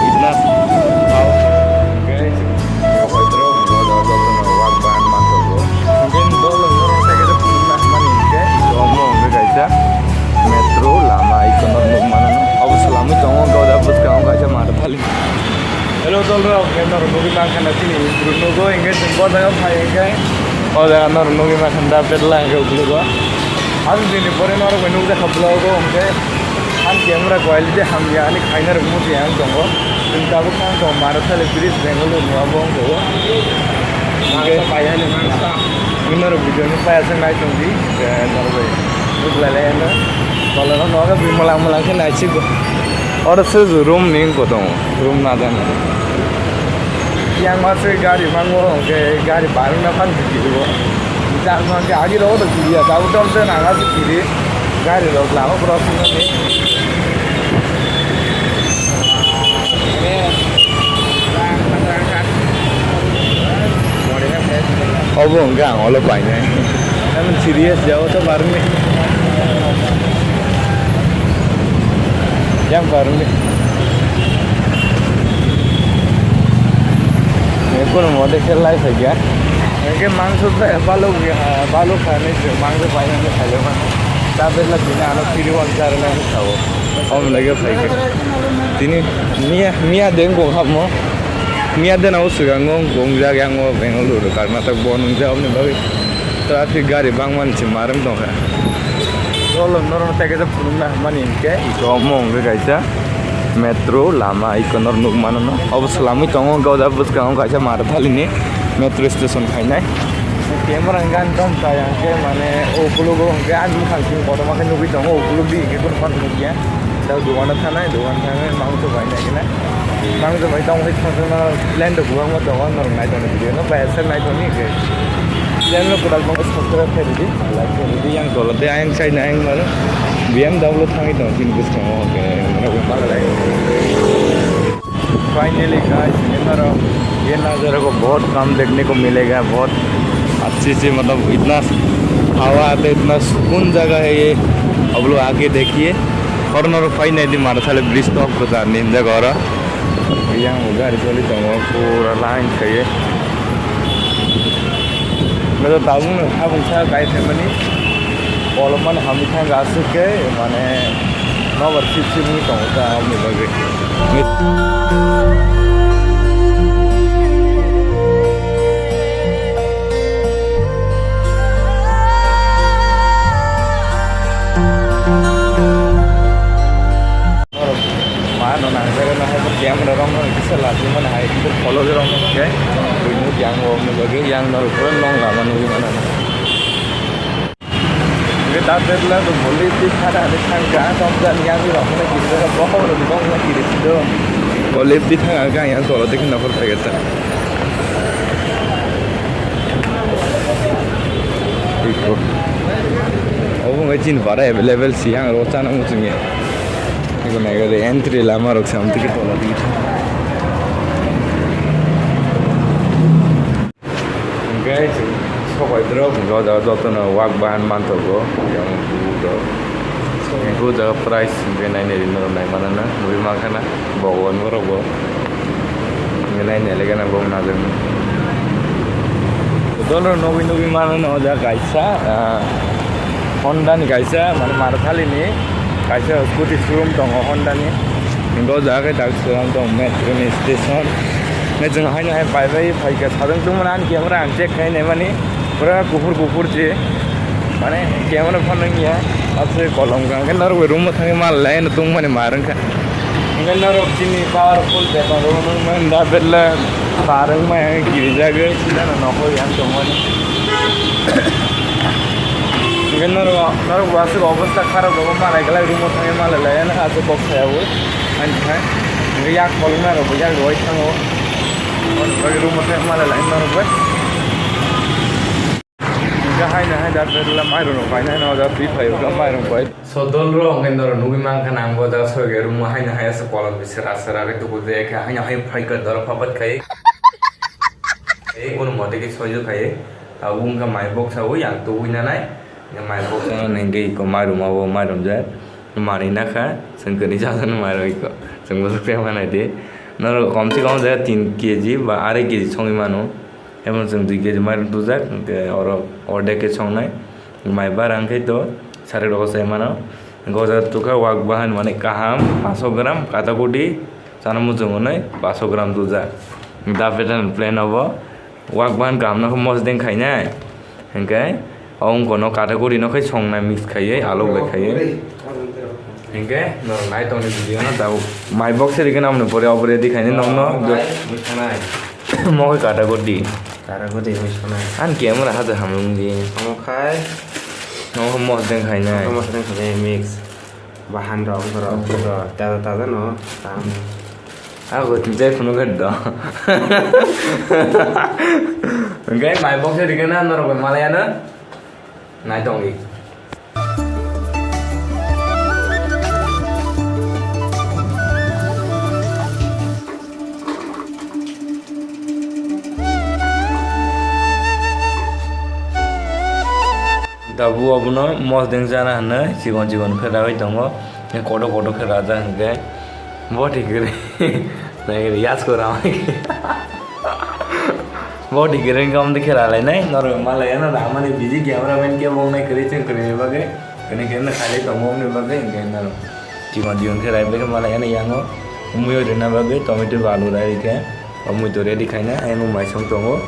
itna tau guys pokok terus joto no wakbahan mantap bro mungkin dolo norok saya kira pernah mani ke ngomong ke guys ya metro lama ikon nuk mana no अब सलामी चौंगा गौदा बस गाँव का ऐसा मार था लेकिन hello चल रहा हूँ कहना रुनो की माँ खाना थी रुनो को इंगे तुमको जगह खाएंगे और जगह रुनो की माँ खाना पेटला इंगे उगले को हम दिन पर इन और मेनू के खपला को उनके हम कैमरा क्वालिटी हम यानी खाना रुनो की हम चौंगो इनका वो काम तो मार था लेकिन ब्रिज बेंगलुरु नुआबों को उनके पाया ले मांगता इन और वीडियो में पाया से नाइट होंगी नॉर्वे उगले ले ना kalau orang bimalang-malang ke naik sih, orang sih room nih kotong, room nada nih. Yang masuk gari manggo, ke gari baru napan kiri, jangan ke agi roda kiri ya, tahu tahu tuh naga sih kiri, gari roda lama crossing nih. Oh enggak, kalau banyak, kan serius jauh tuh baru nih. Yang baru nih, aku mau dekel live aja. Mungkin mangsa tuh balu खाने से mangsa banyak nih खाले kan. Tapi lagi nih anak kiri wajar nih tahu. Om lagi faijk. Ini Mia dengo kamu. Mia den aku suka ngong jaga ngong Bengaluru karena tak bonung jauh nih bagi. Traffic gari bangman cimarem dong kan. Kalau norok saya kira pernah mani ke itu omong ke guys ya metro lama ikon norok mana no अब सलामी चौंगा गौदा बस गाँव का ऐसा मार था लेने metro station खाना है कैमरा इंगान कम था यहाँ के माने ओपलो को के आज भी खाती हूँ और माके नुबी चौंगा ओपलो भी के कुछ फन हो गया तब दुकान था ना मांग तो भाई नहीं ना मांग तो भाई ताऊ एक फसल ना लैंड हुआ मत दुकान नॉर्मल नहीं तो नहीं ना पैसे नहीं तो नहीं के Jangan lupa like, subscribe ya jadi, like jadi yang kalau dia yang saya yang mana, BMW thang itu mungkin bisa oke, mana pun pada lagi. Finally guys, ये नज़ारा को बहुत कम देखने को मिलेगा, बहुत अच्छी सी मतलब इतना हवा आता है, इतना सुकून जगह है ये, अब लोग आके देखिए, और नॉर्क फाइनली मारा था ले ब्रिज टॉप को जाने इन जगह और yang udah disulit sama pura lain kayak मैं तो ताऊ ना अब उनसे गाय थे मनी और मन हम इतना गाँव के माने 9 वर्ष से नहीं पहुँचा हमने बगे मानो ना जगह ना है तो कैमरा रंग में किसे लाती मन है इधर फॉलो जो रंग में क्या yang mau bagi yang norok long lama nunggu mana kita terlah tuh boleh ada tangga sampai yang di rumah kita kan bawa orang di bawah kiri itu boleh di tangga yang soalnya dekin nafar terkata itu oh ngecin para available siang rotana musuhnya itu negara entry lama rok sampai kita tolak itu guys, pokok terus gak joto no wakbahan mantap bro, yang jaga price mungkin ini di norok naik mana na, lebih makan na, bawa norok bro, mungkin ini lagi na bawa nazar. Dollar nobi mana na jaga kaisa, Honda nih kaisa, mana marah kali nih, kaisa scooty showroom dong Honda nih, ini jaga tak showroom dong metro nih station. Nih jangan hanya pakai faijk sadang tuh mana kamera cek kayak nih mana pura kufur sih mana kamera phone ya asal kolom kan norok rumah thangnya mal lain tuh mana marang kan ini norok sini powerful deh kalau mana dah bela sarang mah yang kiri jaga sih dan norok yang tuh mana ini norok masuk obstak kharap dong mana kalau rumah thangnya mal lain asal box ya bu anjay ini yak kolom norok bukan dua itu और बड़े room में हमारा line ना रुपए जहाँ ना है दाद बेला मारो ना पाइन है ना दाद भी फाइव का मारो पाइन सदल रो अंगन दर नुबी मांग का नाम को दाद सोगे रूम में है ना है सब कॉलम बिसरा सरा के तो कुछ देखा है यहाँ फाइक दर फापत खाए एक उन मोटे के सोजो खाए अब उनका माइक बॉक्स है वो यहाँ तो वो ना नहीं ये माइक बॉक्स है नहीं गई को मारो जाए मारी ना खा संकनी जाता ना मारो जोंबो सक्सेस बानायदो नर कम से कम जाय 3 केजि बा 2.5 केजि संगि मानो एमन जों 2 केजि माइरं तुजाक और अर्धेक संनाय माइबा रांखै तो 10.5 से मानो गजा तुका wakbahan माने kaham 500 ग्राम काटाकुटी जाना मुजोंगनै 500 ग्राम तुजा दा पेटर्न प्लेन अब wakbahan kaham ना मसदें खाइनाय ओंखाय अंकनो काटाकुटी नखै संनाय मिक्स खायै आलु खायै ओंखाय नर नाइटों भिडियो ना दा माइ बक्स रे केना हमने परे ऑपरेट दिखाइने ननो मिसनाय मखै काटाकुटी मिसनाय आन कैमरा हाथ हमलुंगी खाय नखै मसदें खाइनाय mix bahan dong taza no aku tidak kuno kerja oke my box di kana norok Malayana naik tongi dabu abuno mosdeng jana hana jigon khera hoi tongo kodo khera ja hingke body gere nai yas ko ram body gere kam de khera lai nai nor malaya na ramani biji cameraman ke bong nai kare chen kare bage kene kene khale tongo ne bage hingke na jigon khera bage malaya na yango umuyo rena bage tomato balu rai ke amui to ready khaina anu mai song tongo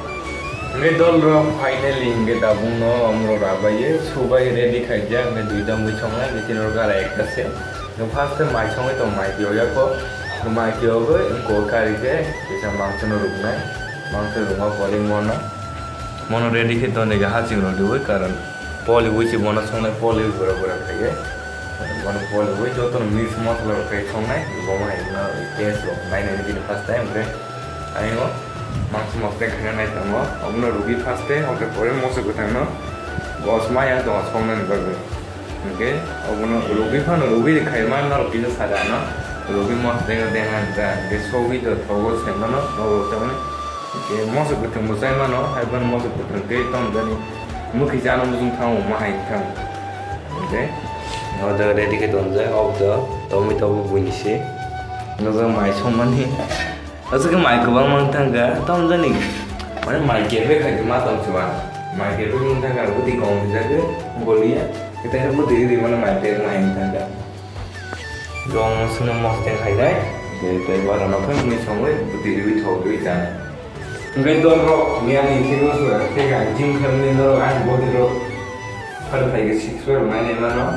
nge dol ro finally nge dabung no amro rabaye subai ready khaija nge duita mui songa nge tinor gara ekta se nge first mai songa to mai kyoya ko mai kyo go ko kari ke bisa mangchono ruknai mangcho ruma poli mono ready ke to nge ha ching ro doi karan poli wi chi mono songa poli bora khaiye mono poli wi joto mix masala ro kai songa goma na taste lo nai ne first time re ayo मांस मस्ते खाना नहीं तंगो अपना रुगी FASTA और परे मसे को तंगो साइमाया तो संगना निबगे okay अपना रुगी खाइमा ना रुगी जो सादा ना रुगी मस्ते देना दा के सोगी तो थोगो सेमा ना और तमने के मसे को तंगो साइमा ना हाइबन मसे को तंगे तम जानी मुखि जानो मुजुम थाउ माहाय थां ओके और द रेडी के तंजे अब द टमेटो बुनिसे नजर माइ संमानि असके माइ गोबां मांथांगा तम जानि माने माइ केबे खाइ मा तम सुबा माइ केबे मांथांगा बुति कम जागे गोलिया केते बुति रि माने माइ पेर माइ थांगा गम सुनो मस्ते खाइलाय जे ते बारा नखै मुनि संगै बुति रि थौगै जाना ओंखाय दर रो मियानि थिगो सुरा तेगा जिम खामनि दर आइ बदि रो फर फाइगे 6 फोर माने मानो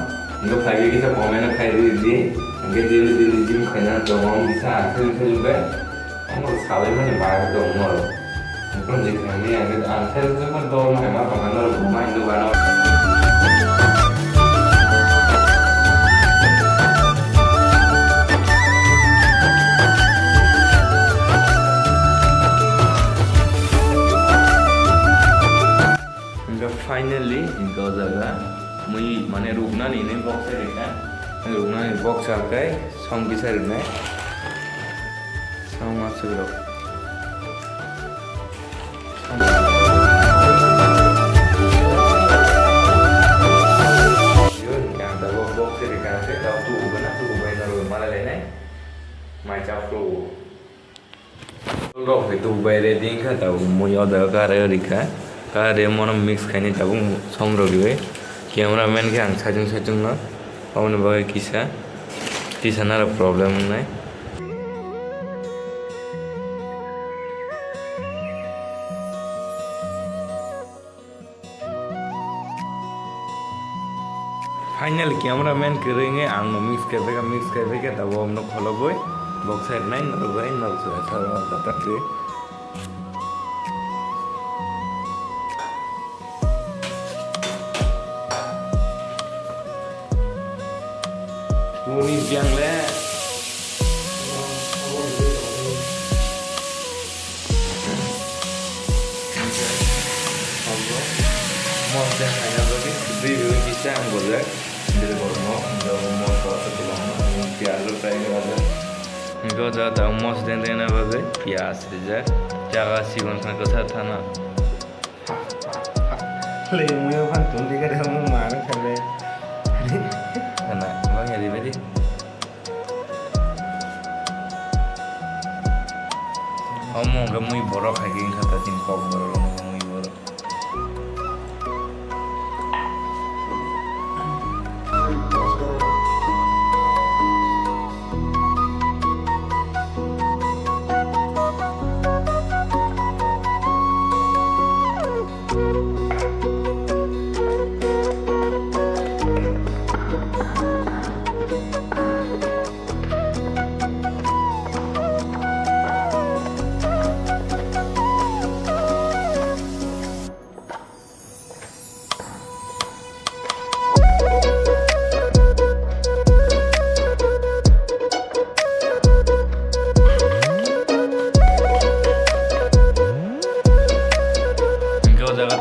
नो फाइगे किसा कमेना खाइ दि ओंखाय दिलि जिम खाइना दम बिसा आथै थैबे Ông sao đấy mà để bài được đúng rồi con dịch này nghe cái ăn theo cái con tôm này mà còn nó cũng mạnh được vào đâu finally इनको जगह मुझे माने रुकना नहीं ने बॉक्स है देखा रुकना नहीं बॉक्स आके सॉन्ग की साइड में सॉन्ग मार सकते हो ये क्या था वो बॉक्स है देखा से तब तू बना तू बना रो माला लेने माय चाफ्लो रो है तू बेरे दिन का तब मुझे ऑर्डर कर रिखा कारे मोनो मिक्स खाइने ताबुं सम रगिवे कैमरामैन के आं साजों न पावनो बाय किसा ना प्रॉब्लम नै फाइनल कैमरामैन करेंगे आं मिक्स कर के तब हम खोलो गई बॉक्स साइड नहीं न गई न sir Muni biang le, mau jangan hanya bagi review kita yang boleh dari borok, dari mau satu lama, piala terakhir ada. Enggak ada tahu mau sedang na bagi pias saja, jaga sigon kan kesehatan na. Lemu yang pantun dia dah mau marah kali. Karena bang ya di mana? Omong ke muy borok hagi kata tim kok borok muy borok.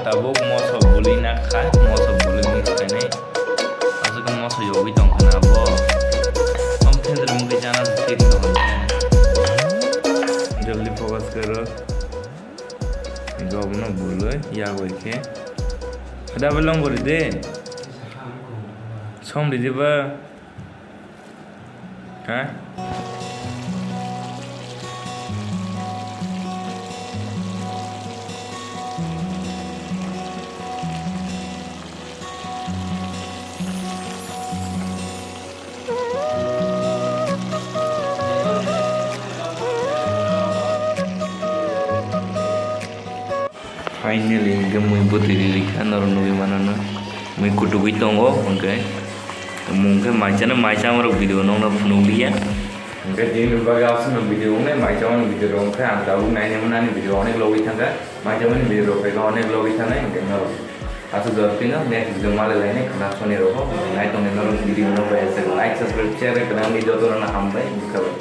Tabuk moso buli nak khai moso buli mix kane aso kan moso yogi tong kana bo हम फिर मुझे जाना ठीक ना हो जल्दी focus करो job ना बोलो या कोई के ada belum boleh som di dia hah Finally, muy butili kan orang nubi mana na, muy kutu bitongo, okay. Mungkin macam orang video nong nubi ya. Okay, ini berbagai opsi nong video nong, macam video nong kan, tahu nanya mana ni video onek logi thanga, macam mana video peka onek logi thanga, okay nong. Asal jawab tina, next video malah lainnya kena sone roho, naik tong nong video nong, like, subscribe, share, kena ni joto nong hamby, bukhuk.